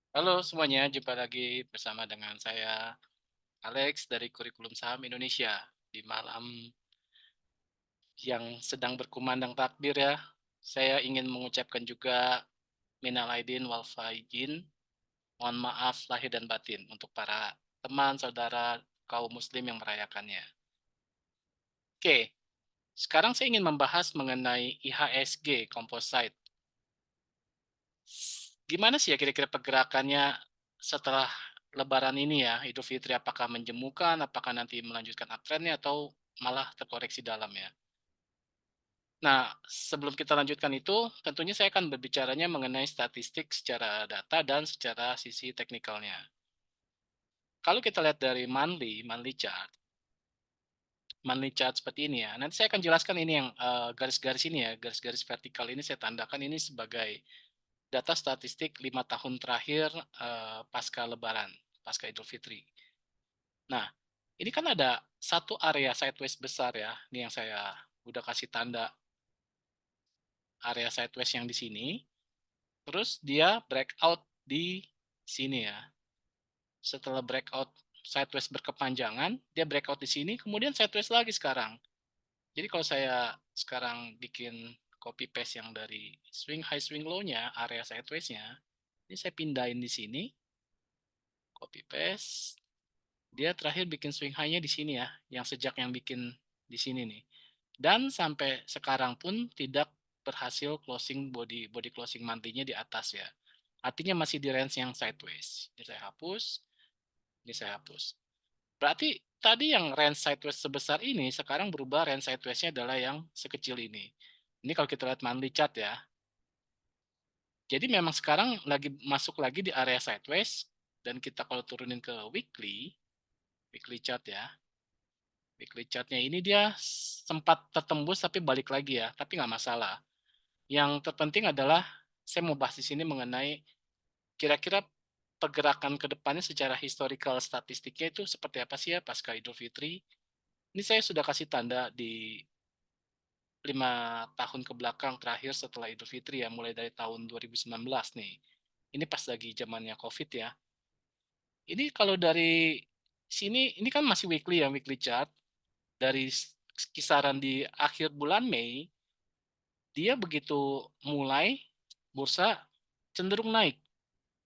Halo semuanya, jumpa lagi bersama dengan saya Alex dari Kurikulum Saham Indonesia. Di malam yang sedang berkumandang takbir ya, saya ingin mengucapkan juga minal aidin wal faizin, mohon maaf lahir dan batin untuk para teman, saudara, kaum muslim yang merayakannya. Oke, sekarang saya ingin membahas mengenai IHSG Composite. Gimana sih ya kira-kira pergerakannya setelah lebaran ini ya, Idul Fitri? Apakah menjemukan, apakah nanti melanjutkan uptrend-nya atau malah terkoreksi dalam ya? Nah, sebelum kita lanjutkan itu, tentunya saya akan berbicaranya mengenai statistik secara data dan secara sisi teknikalnya. Kalau kita lihat dari monthly chart seperti ini ya. Nanti saya akan jelaskan ini yang garis-garis ini ya, garis-garis vertikal ini saya tandakan ini sebagai data statistik 5 tahun terakhir pasca Lebaran, pasca Idul Fitri. Nah, ini kan ada satu area sideways besar ya, ini yang saya udah kasih tanda area sideways yang di sini, terus dia breakout di sini ya. Setelah breakout sideways berkepanjangan, dia breakout di sini, kemudian sideways lagi sekarang. Jadi kalau saya sekarang bikin copy paste yang dari swing high swing low-nya, area sideways-nya, ini saya pindahin di sini, copy paste. Dia terakhir bikin swing high-nya di sini ya, yang sejak yang bikin di sini nih. Dan sampai sekarang pun tidak berhasil closing body body closing monthly-nya di atas ya. Artinya masih di range yang sideways. Ini saya hapus, ini saya hapus. Berarti tadi yang range sideways sebesar ini sekarang berubah range sideways-nya adalah yang sekecil ini. Ini kalau kita lihat monthly chart ya. Jadi memang sekarang lagi masuk lagi di area sideways dan kita kalau turunin ke weekly chart ya. Weekly chart-nya ini dia sempat tertembus tapi balik lagi ya, tapi nggak masalah. Yang terpenting adalah saya mau bahas di sini mengenai kira-kira pergerakan ke depannya secara historical statistiknya itu seperti apa sih ya pasca Idul Fitri. Ini saya sudah kasih tanda di 5 tahun ke belakang terakhir setelah Idul Fitri ya, mulai dari tahun 2019 nih. Ini pas lagi zamannya COVID ya. Ini kalau dari sini, ini kan masih weekly ya, weekly chart. Dari kisaran di akhir bulan Mei, dia begitu mulai bursa cenderung naik.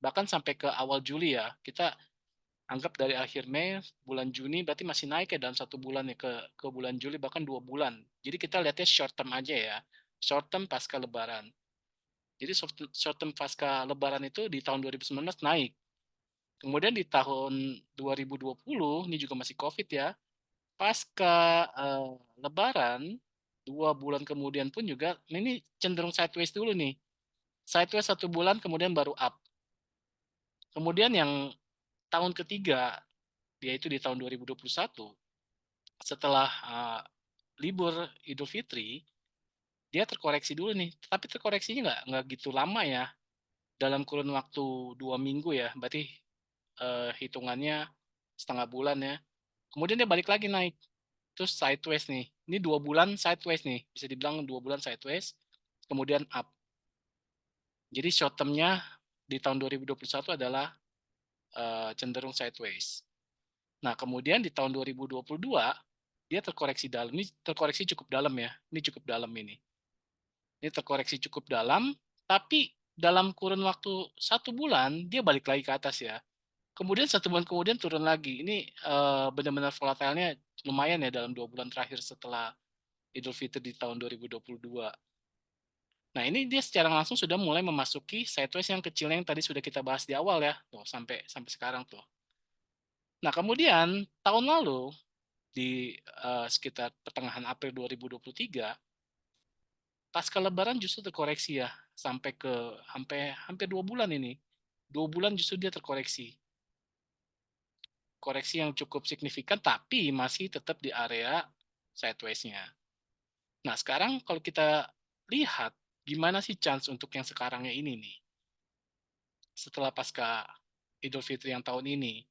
Bahkan sampai ke awal Juli ya. Kita anggap dari akhir Mei, bulan Juni berarti masih naik ya dalam 1 bulan ya ke bulan Juli bahkan 2 bulan. Jadi kita lihatnya short term aja ya. Short term pasca Lebaran. Jadi short term pasca Lebaran itu di tahun 2019 naik. Kemudian di tahun 2020 ini juga masih COVID ya. Pasca Lebaran 2 bulan kemudian pun juga ini cenderung sideways dulu nih. Sideways 1 bulan kemudian baru up. Kemudian yang tahun ketiga yaitu di tahun 2021 setelah libur Idul Fitri dia terkoreksi dulu nih. Tapi terkoreksinya nggak gitu lama ya. Dalam kurun waktu 2 minggu ya. Berarti hitungannya setengah bulan ya. Kemudian dia balik lagi naik. Terus sideways nih. Ini 2 bulan sideways nih. Bisa dibilang 2 bulan sideways. Kemudian up. Jadi short term-nya di tahun 2021 adalah cenderung sideways. Nah, kemudian di tahun 2022 dia terkoreksi dalam. Ini terkoreksi cukup dalam ya. Ini cukup dalam ini. Ini terkoreksi cukup dalam, tapi dalam kurun waktu 1 bulan dia balik lagi ke atas ya. Kemudian 1 bulan kemudian turun lagi. Ini benar-benar volatilnya lumayan ya dalam 2 bulan terakhir setelah Idul Fitri di tahun 2022. Nah, ini dia secara langsung sudah mulai memasuki sideways yang kecilnya yang tadi sudah kita bahas di awal ya, tuh sampai sampai sekarang tuh. Nah, kemudian tahun lalu di sekitar pertengahan April 2023, pasca Lebaran justru terkoreksi ya, sampai hampir 2 bulan ini. 2 bulan justru dia terkoreksi. Koreksi yang cukup signifikan, tapi masih tetap di area sideways-nya. Nah, sekarang kalau kita lihat gimana sih chance untuk yang sekarangnya ini nih, setelah pasca Idul Fitri yang tahun ini.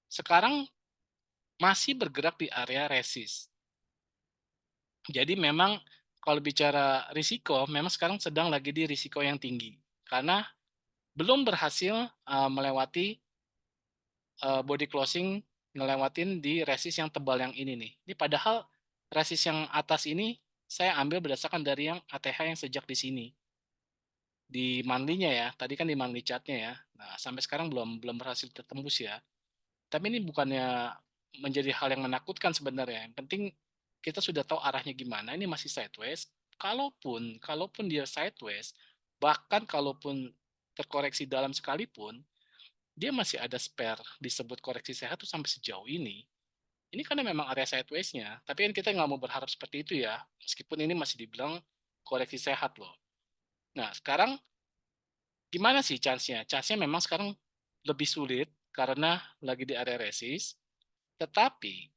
Sekarang masih bergerak di area resist. Jadi memang kalau bicara risiko, memang sekarang sedang lagi di risiko yang tinggi. Karena belum berhasil, melewati, body closing, ngelewatin di resist yang tebal yang ini nih. Ini padahal resist yang atas ini saya ambil berdasarkan dari yang ATH yang sejak di sini, di monthly-nya ya, tadi kan di monthly chart-nya ya. Nah, sampai sekarang belum belum berhasil tertembus ya. Tapi ini bukannya menjadi hal yang menakutkan sebenarnya, yang penting kita sudah tahu arahnya gimana, ini masih sideways, kalaupun kalaupun dia sideways, bahkan kalaupun terkoreksi dalam sekalipun, dia masih ada spare disebut koreksi sehat tuh sampai sejauh ini karena memang area sideways-nya, tapi kan kita nggak mau berharap seperti itu ya, meskipun ini masih dibilang koreksi sehat loh. Nah, sekarang gimana sih chance-nya? Chance-nya memang sekarang lebih sulit karena lagi di area resist, tetapi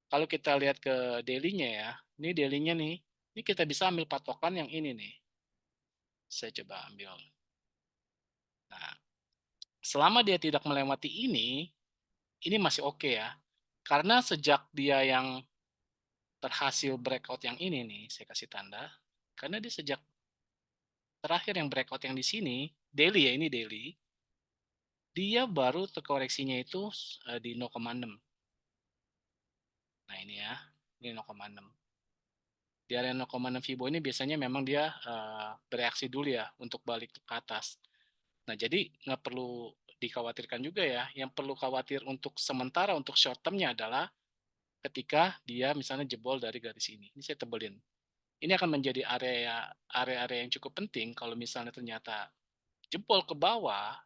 kalau kita lihat ke daily-nya ya, ini daily-nya nih, ini kita bisa ambil patokan yang ini nih. Saya coba ambil. Nah, selama dia tidak melewati ini masih oke ya. Karena sejak dia yang berhasil breakout yang ini nih, saya kasih tanda. Karena dia sejak terakhir yang breakout yang di sini, daily ya, ini daily, dia baru terkoreksinya itu di 0,6. Nah ini ya, ini 0,6. Di area 0,6 Fibo ini biasanya memang dia bereaksi dulu ya untuk balik ke atas. Nah jadi nggak perlu dikhawatirkan juga ya. Yang perlu khawatir untuk sementara untuk short termnya adalah ketika dia misalnya jebol dari garis ini. Ini saya tebelin. Ini akan menjadi area-area yang cukup penting kalau misalnya ternyata jebol ke bawah,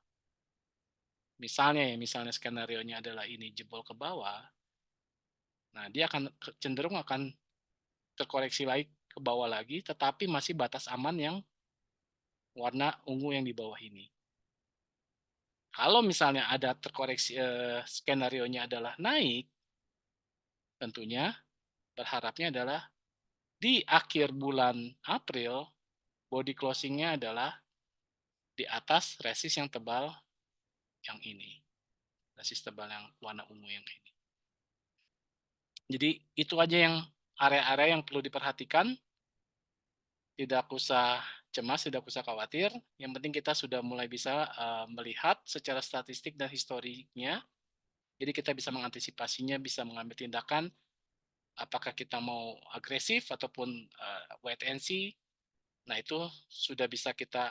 misalnya ya, misalnya skenario nya adalah ini jebol ke bawah, nah dia akan cenderung akan terkoreksi lagi ke bawah lagi, tetapi masih batas aman yang warna ungu yang di bawah ini. Kalau misalnya ada terkoreksi, skenario-nya adalah naik, tentunya berharapnya adalah di akhir bulan April, body closing-nya adalah di atas resist yang tebal yang ini. Resist tebal yang warna ungu yang ini. Jadi itu aja yang area-area yang perlu diperhatikan. Tidak usah cemas, tidak usah khawatir. Yang penting kita sudah mulai bisa melihat secara statistik dan historinya. Jadi kita bisa mengantisipasinya, bisa mengambil tindakan. Apakah kita mau agresif ataupun wait and see. Nah itu sudah bisa kita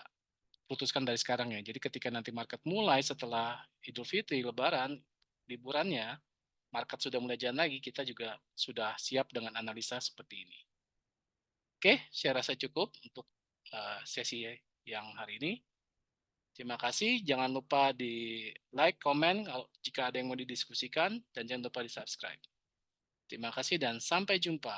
putuskan dari sekarang ya. Jadi ketika nanti market mulai setelah Idul Fitri, Lebaran, liburannya, market sudah mulai jalan lagi, kita juga sudah siap dengan analisa seperti ini. Oke, saya rasa cukup untuk sesi yang hari ini. Terima kasih. Jangan lupa di like, komen jika ada yang mau didiskusikan, dan jangan lupa di subscribe. Terima kasih dan sampai jumpa.